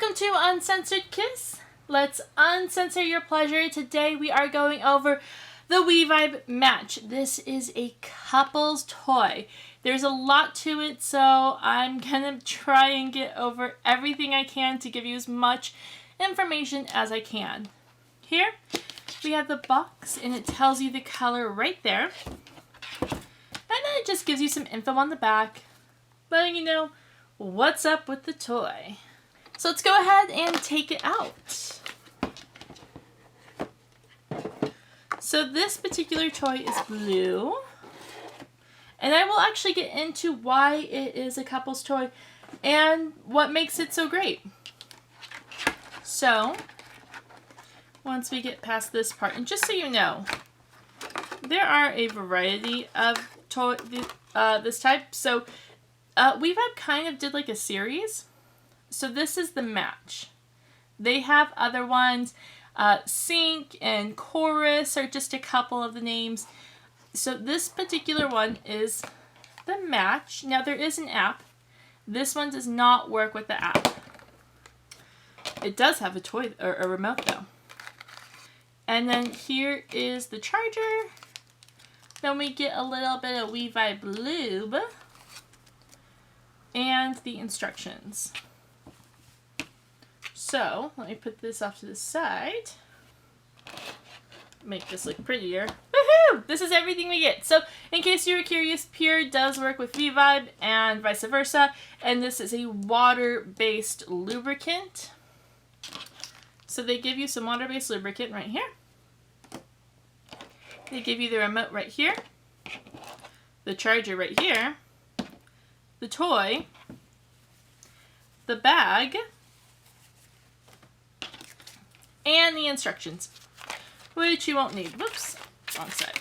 Welcome to Uncensored Kiss. Let's uncensor your pleasure. Today we are going over the WeVibe Match. This is a couple's toy. There's a lot to it, so I'm gonna try and get over everything I can to give you as much information as I can. Here we have the box, and it tells you the color right there. And then it just gives you some info on the back, letting you know what's up with the toy. So let's go ahead and take it out. So this particular toy is blue. And I will actually get into why it is a couple's toy and what makes it so great. So, once we get past this part, and just so you know, there are a variety of this type. So, WeVibe kind of did like a series. So this is the Match. They have other ones. Sync and Chorus are just a couple of the names. So this particular one is the Match. Now there is an app. This one does not work with the app. It does have a toy or a remote though. And then here is the charger. Then we get a little bit of WeVibe lube and the instructions. So, let me put this off to the side. Make this look prettier. Woohoo! This is everything we get. So, in case you were curious, Pure does work with WeVibe and vice versa. And this is a water-based lubricant. So, they give you some water-based lubricant right here. They give you the remote right here. The charger right here. The toy. The bag. And the instructions, which you won't need. Whoops, wrong side.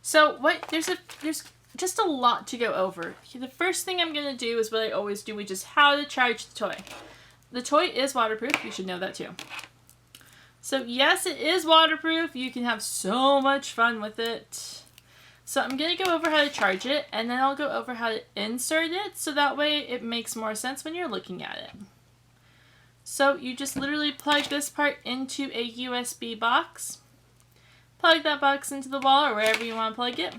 So there's just a lot to go over. The first thing I'm gonna do is what I always do, which is how to charge the toy. The toy is waterproof. You should know that too. So yes, it is waterproof. You can have so much fun with it. So I'm gonna go over how to charge it, and then I'll go over how to insert it, so that way it makes more sense when you're looking at it. So you just literally plug this part into a USB box, plug that box into the wall or wherever you want to plug it,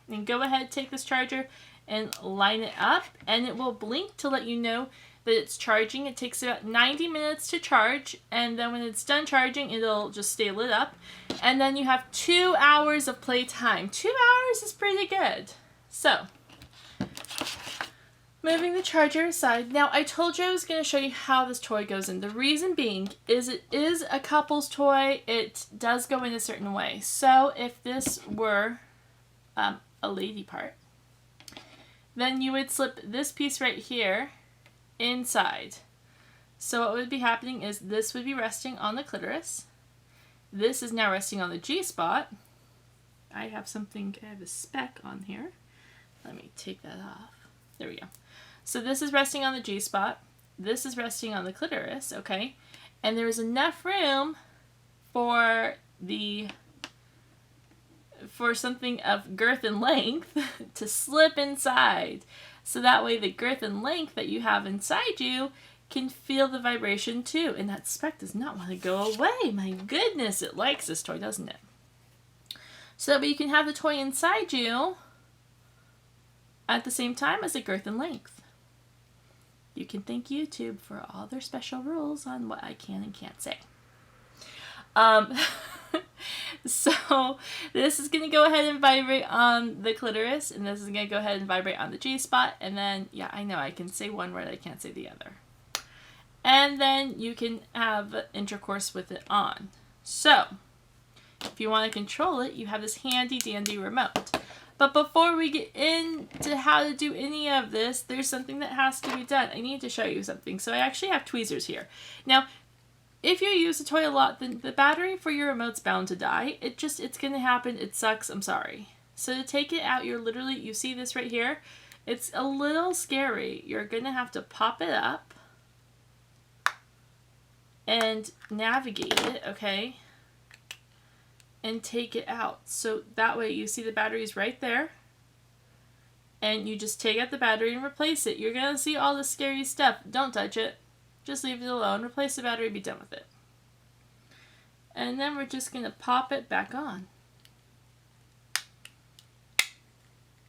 and go ahead, take this charger and line it up, and it will blink to let you know that it's charging. It takes about 90 minutes to charge, and then when it's done charging, it'll just stay lit up, and then you have 2 hours of play time. 2 hours is pretty good. So, moving the charger aside. Now, I told you I was going to show you how this toy goes in. The reason being is it is a couple's toy. It does go in a certain way. So, if this were a lady part, then you would slip this piece right here inside. So, what would be happening is this would be resting on the clitoris. This is now resting on the G-spot. I have a speck on here. Let me take that off. There we go. So this is resting on the G-spot. This is resting on the clitoris, okay? And there is enough room for something of girth and length to slip inside. So that way the girth and length that you have inside you can feel the vibration too. And that speck does not want to go away. My goodness, it likes this toy, doesn't it? So that way you can have the toy inside you at the same time as the girth and length. You can thank YouTube for all their special rules on what I can and can't say. So this is going to go ahead and vibrate on the clitoris, and this is going to go ahead and vibrate on the G-spot, and then, yeah, I know I can say one word, I can't say the other. And then you can have intercourse with it on. So, if you want to control it, you have this handy dandy remote. But before we get into how to do any of this, there's something that has to be done. I need to show you something. So I actually have tweezers here. Now, if you use the toy a lot, then the battery for your remote's bound to die. It's going to happen. It sucks. I'm sorry. So to take it out, you see this right here? It's a little scary. You're going to have to pop it up and navigate it, okay? And take it out. So that way you see the battery's right there. And you just take out the battery and replace it. You're going to see all the scary stuff. Don't touch it. Just leave it alone, replace the battery, be done with it. And then we're just going to pop it back on.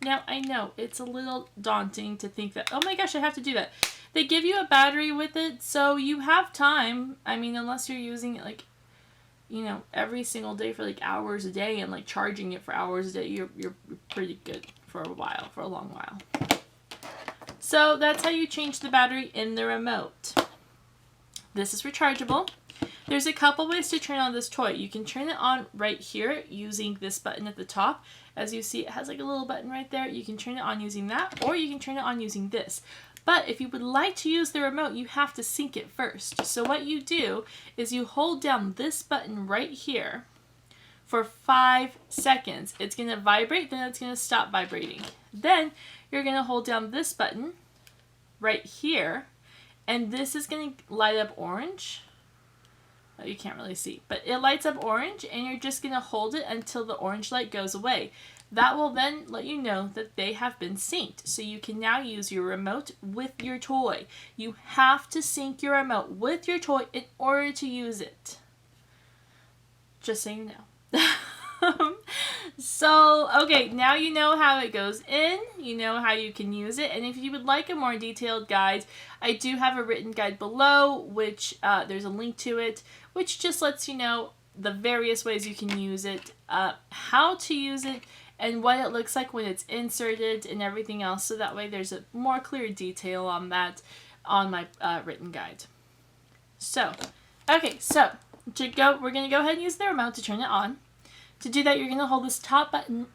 Now, I know it's a little daunting to think that, oh my gosh, I have to do that. They give you a battery with it, so you have time. I mean, unless you're using it like, you know, every single day for like hours a day and like charging it for hours a day, you're pretty good for a while, for a long while. So that's how you change the battery in the remote. This is rechargeable. There's a couple ways to turn on this toy. You can turn it on right here using this button at the top. As you see, it has like a little button right there. You can turn it on using that, or you can turn it on using this. But if you would like to use the remote, you have to sync it first. So what you do is you hold down this button right here for 5 seconds. It's going to vibrate, then it's going to stop vibrating. Then you're going to hold down this button right here, and this is going to light up orange. Oh, you can't really see, but it lights up orange, and you're just going to hold it until the orange light goes away. That will then let you know that they have been synced. So you can now use your remote with your toy. You have to sync your remote with your toy in order to use it. Just so you know. So, okay, now you know how it goes in. You know how you can use it. And if you would like a more detailed guide, I do have a written guide below, which there's a link to it, which just lets you know the various ways you can use it, how to use it, and what it looks like when it's inserted and everything else. So that way there's a more clear detail on that on my written guide. So, okay, so we're going to go ahead and use the remote to turn it on. To do that, you're going to hold this top button.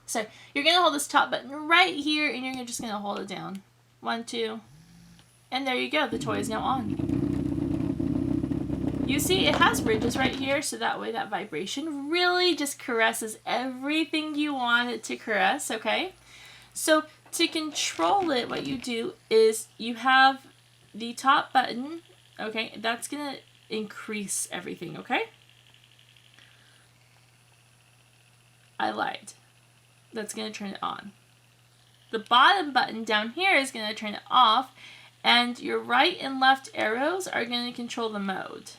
So, you're going to hold this top button right here, and you're just going to hold it down. 1, 2, and there you go. The toy is now on. You see, it has bridges right here, so that way that vibration really just caresses everything you want it to caress, okay? So, to control it, what you do is you have the top button, okay? That's going to increase everything, okay? I lied. That's going to turn it on. The bottom button down here is going to turn it off, and your right and left arrows are going to control the mode.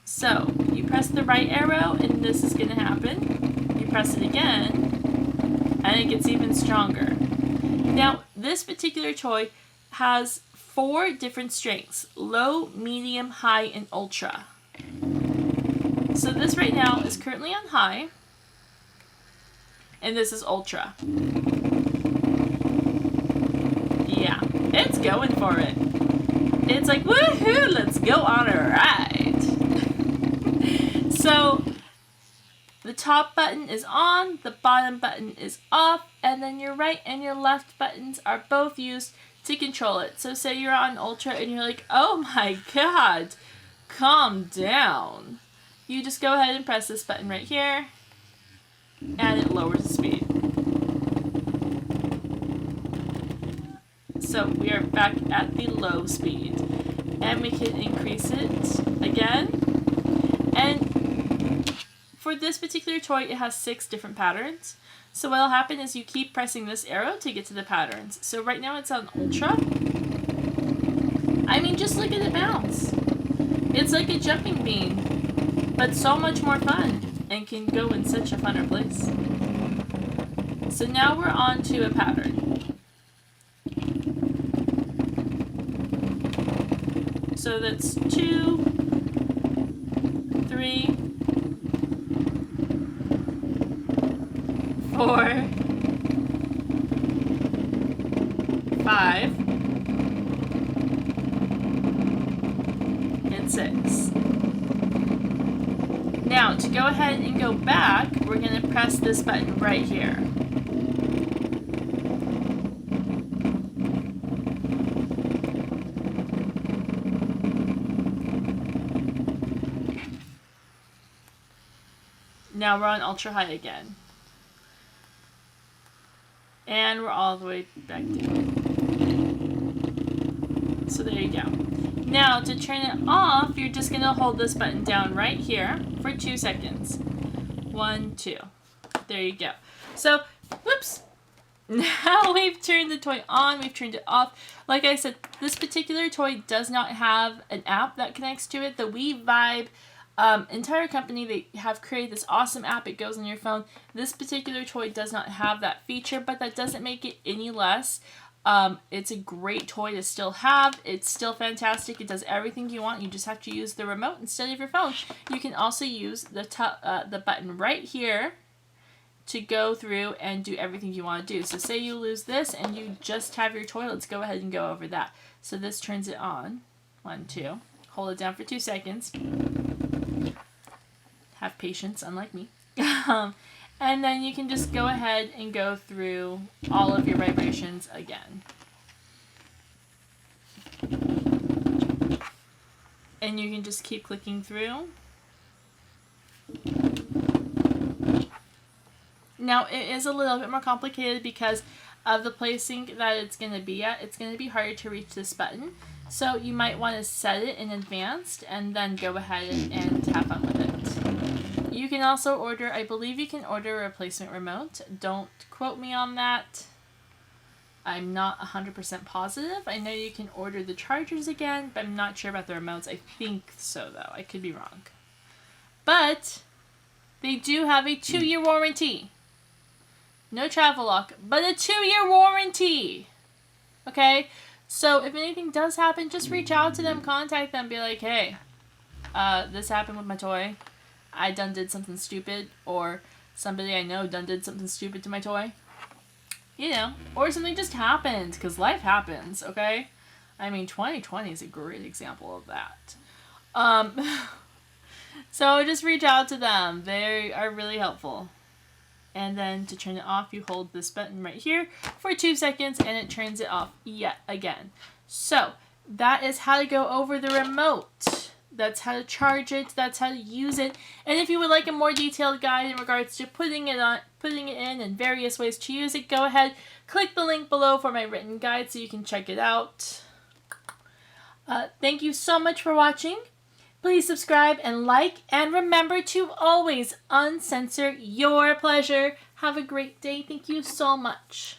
So, you press the right arrow, and this is going to happen. You press it again, and it gets even stronger. Now, this particular toy has 4 different strengths: low, medium, high, and ultra. So this right now is currently on high, and this is ultra. Yeah, it's going for it. It's like, woohoo, let's go on a ride. So, the top button is on, the bottom button is off, and then your right and your left buttons are both used to control it. So say you're on ultra and you're like, oh my god, calm down. You just go ahead and press this button right here, and it lowers the speed. So we are back at the low speed, and we can increase it again. And for this particular toy, it has 6 different patterns. So what will happen is you keep pressing this arrow to get to the patterns. So right now it's on ultra. I mean, just look at it bounce. It's like a jumping bean, but so much more fun, and can go in such a funner place. So now we're on to a pattern. So that's 2, 3, 4, 5, and 6. Now, to go ahead and go back, we're going to press this button right here. Now we're on ultra high again. And we're all the way back down. So there you go. Now to turn it off, you're just going to hold this button down right here for 2 seconds. 1, 2. There you go. So, whoops. Now we've turned the toy on, we've turned it off. Like I said, this particular toy does not have an app that connects to it. The WeVibe entire company, they have created this awesome app. It goes on your phone. This particular toy does not have that feature, but that doesn't make it any less. It's a great toy to still have. It's still fantastic. It does everything you want. You just have to use the remote instead of your phone. You can also use the button right here to go through and do everything you want to do. So say you lose this and you just have your toy. Let's go ahead and go over that. So this turns it on. 1, 2. Hold it down for 2 seconds. Have patience, unlike me. And then you can just go ahead and go through all of your vibrations again. And you can just keep clicking through. Now, it is a little bit more complicated because of the placing that it's going to be at. It's going to be harder to reach this button. So you might want to set it in advance and then go ahead and have fun with it. You can also order, I believe you can order a replacement remote. Don't quote me on that. I'm not 100% positive. I know you can order the chargers again, but I'm not sure about the remotes. I think so, though. I could be wrong. But they do have a 2-year warranty. No travel lock, but a 2-year warranty. Okay? So if anything does happen, just reach out to them, contact them, be like, hey, this happened with my toy. I done did something stupid, or somebody I know done did something stupid to my toy. You know, or something just happened, because life happens, okay? I mean, 2020 is a great example of that. So just reach out to them. They are really helpful. And then to turn it off, you hold this button right here for 2 seconds and it turns it off yet again. So that is how to go over the remote. That's how to charge it. That's how to use it. And if you would like a more detailed guide in regards to putting it in and various ways to use it, go ahead, click the link below for my written guide so you can check it out. Thank you so much for watching. Please subscribe and like, and remember to always uncensor your pleasure. Have a great day. Thank you so much.